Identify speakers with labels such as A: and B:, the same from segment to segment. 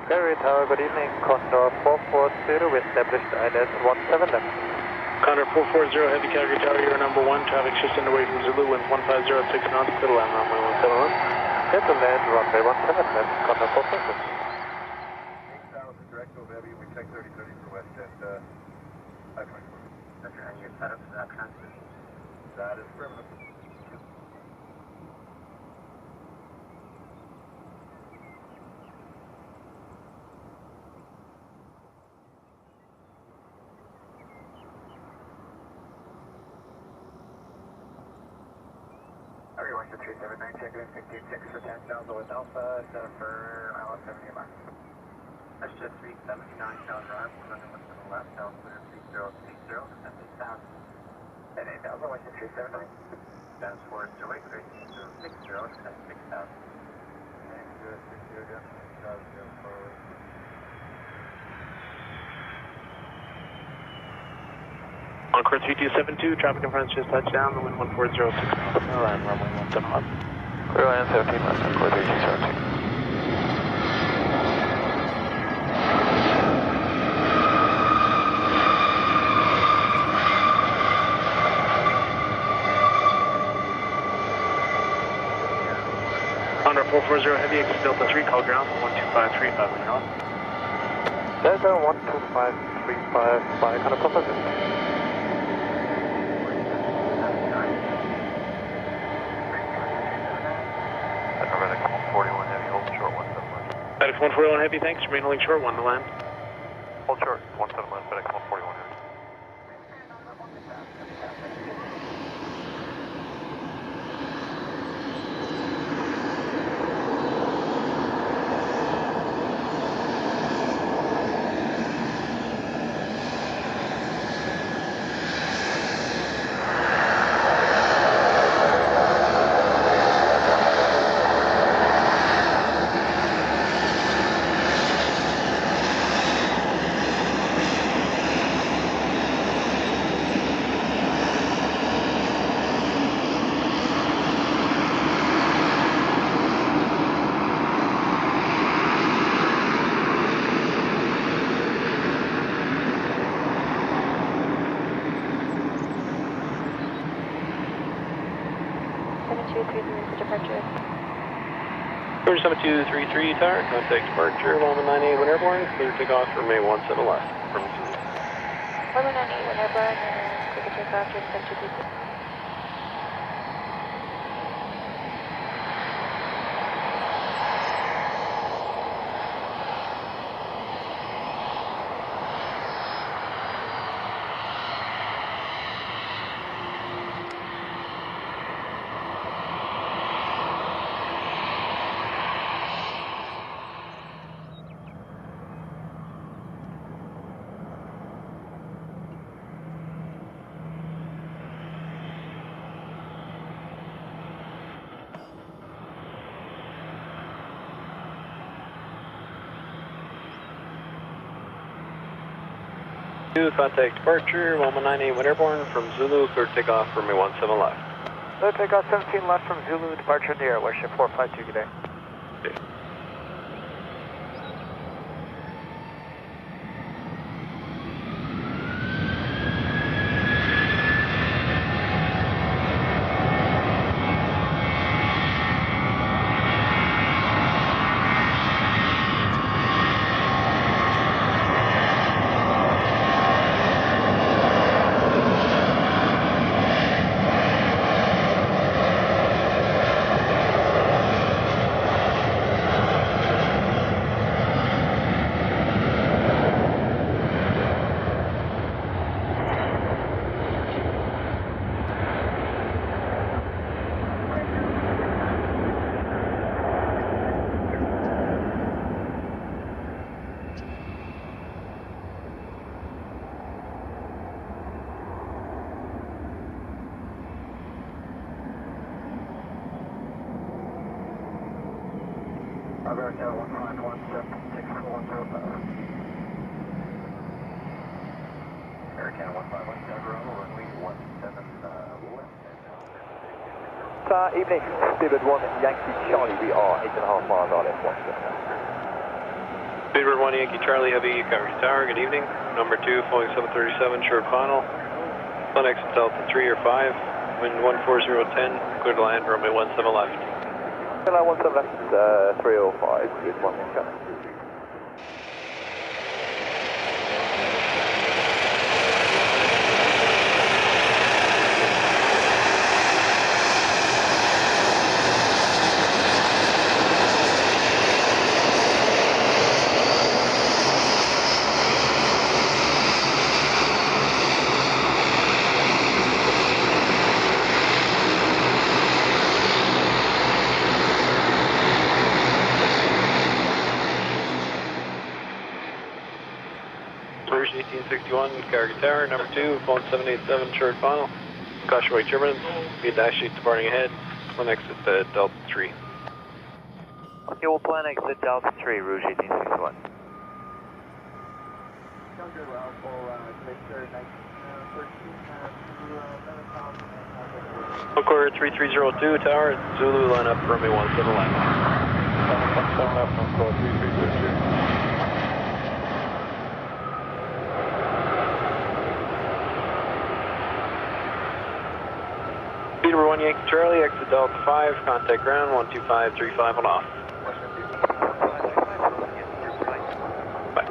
A: Calgary Tower, good evening. Condor 440, we established ILS 17 left.
B: Condor 440, Heavy Calgary Tower, you're number 1. Traffic shift underway from Zulu, winds 1506 knots, clear to land runway 17 left.
A: Clear to land runway 17 left, Condor 440.
C: 8,000 direct over Heavy, we check 3030 for West at 524.
D: Roger, and you're set up for that transmission?
C: That is affirmative.
D: Everyone to 379, check in 156 for 10,000 with Alpha, set up for ILS 70 left. That's just 379, Calgary Drive, running with to the left, Alpha 3030, and 8,000. And 8,000, went to 379. Stands for 083, 060, and 6,000.
C: And 060, again, 6,000 for...
B: Encore 3272, traffic conference just touched down, the wind 1406 knots, clear to land runway 17 left.
A: Clear land 17 left, Encore 3272.
B: Condor 440 Heavy, exit Delta 3, call ground 12535 when you're on.
A: Delta 12535 by Condor 440.
B: FedEx 141 Heavy, thanks. Remain holding short, 1 to land.
A: Hold short, 17 left, FedEx 141 Heavy.
B: Clear 7233 tower, contact departure, Loma 98 when airborne, clear takeoff for May 1 7 left from Zulu.
E: Loma 98 when airborne, clear takeoff for 7233.
B: Contact departure, Loma 98 when airborne from Zulu, clear takeoff for May 1 7 left.
A: Clear takeoff 17 left from Zulu, departure in the air, worship 452, good day.
B: Okay.
D: America 151764105. American 15170, runway 17 left.
A: Evening, Spirit 1 Yankee Charlie, we are 8.5 miles RF, 17.
B: Bid Speedbird 1 Yankee Charlie Heavy, Calgary Tower, good evening. Number 2, flowing 737, short final. Sun exit Delta 3 or 5, wind 14010, clear to land, runway 17 left.
A: 17 left, 305, good one, okay.
B: Rouge 1861, Calgary Tower, number 2, phone 787, short final. Caution white turbulence, speed dash 8 departing ahead, plan exit Delta 3.
A: Okay, we'll plan exit Delta 3, Rouge 1861.
B: Encore 3302, Tower, Zulu line up, runway 17 left.
C: 17 left, Encore 3302.
B: Speedbird 1 Yankee Charlie, exit Delta 5, contact ground 12535 and off. Bye.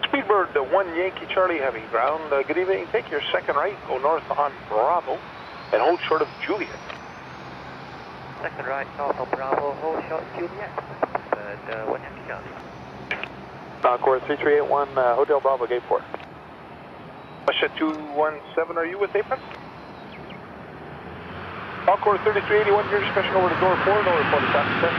F: Speedbird 1 Yankee Charlie Heavy, ground, good evening. Take your second right, go north on Bravo, and hold short of Juliet.
A: Second right, north of Bravo, hold short Juliet. 1 Yankee Charlie.
F: Encore 3381, Hotel Bravo, gate 4. Russia 217, are you with Apron? Encore 3381, your discretion over to door 4, no report of traffic, sir.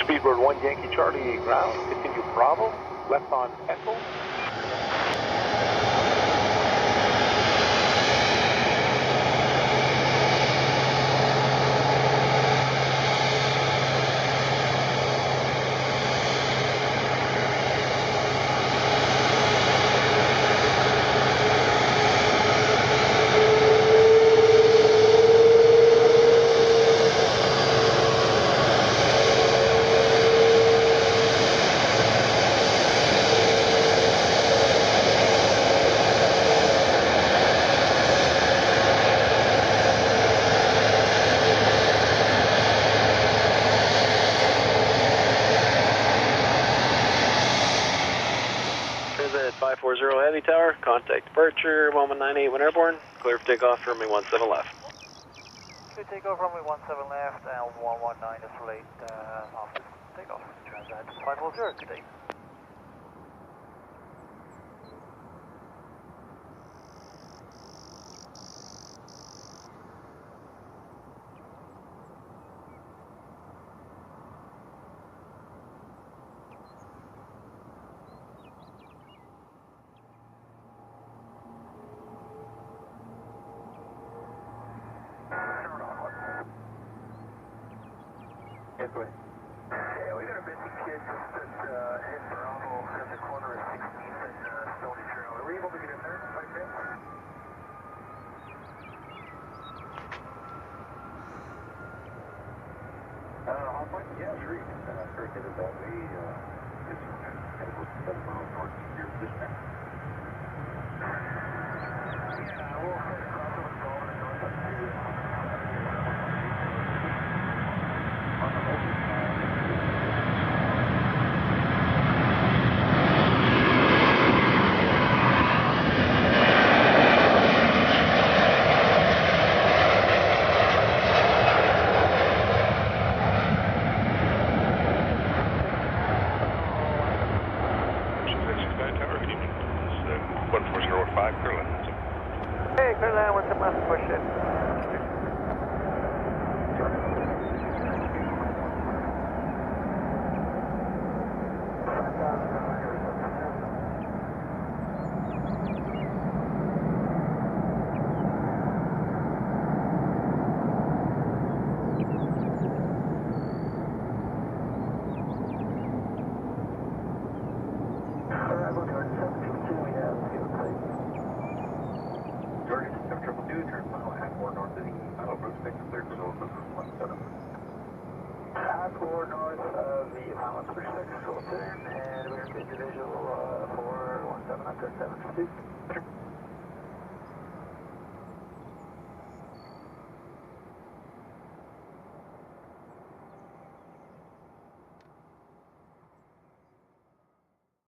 F: Speedbird 1 Yankee Charlie, ground, continue Bravo, left on Echo.
B: Transat 540 Heavy Tower, contact departure, 1198 when airborne, clear for takeoff, runway 17 left.
A: Good takeoff, runway 17 left, and 119 is late after takeoff. Transat 540, good day.
C: Yes, go ahead.
D: Yeah, we got a missing kid just in Bravo at the corner of 16th and Stony Trail. Are we able to get in there by chance?
C: Yeah, sure, you can start headed that way. It's kind of goes 7 miles north of your district.
D: Yeah, we'll head across over the Bravo and north up to
C: On the open 5, Curlin.
A: Hey, clear line 17 left, push it.
D: Four north of the Apollo 36, Fulton, and we're good to visual for 17 on 752.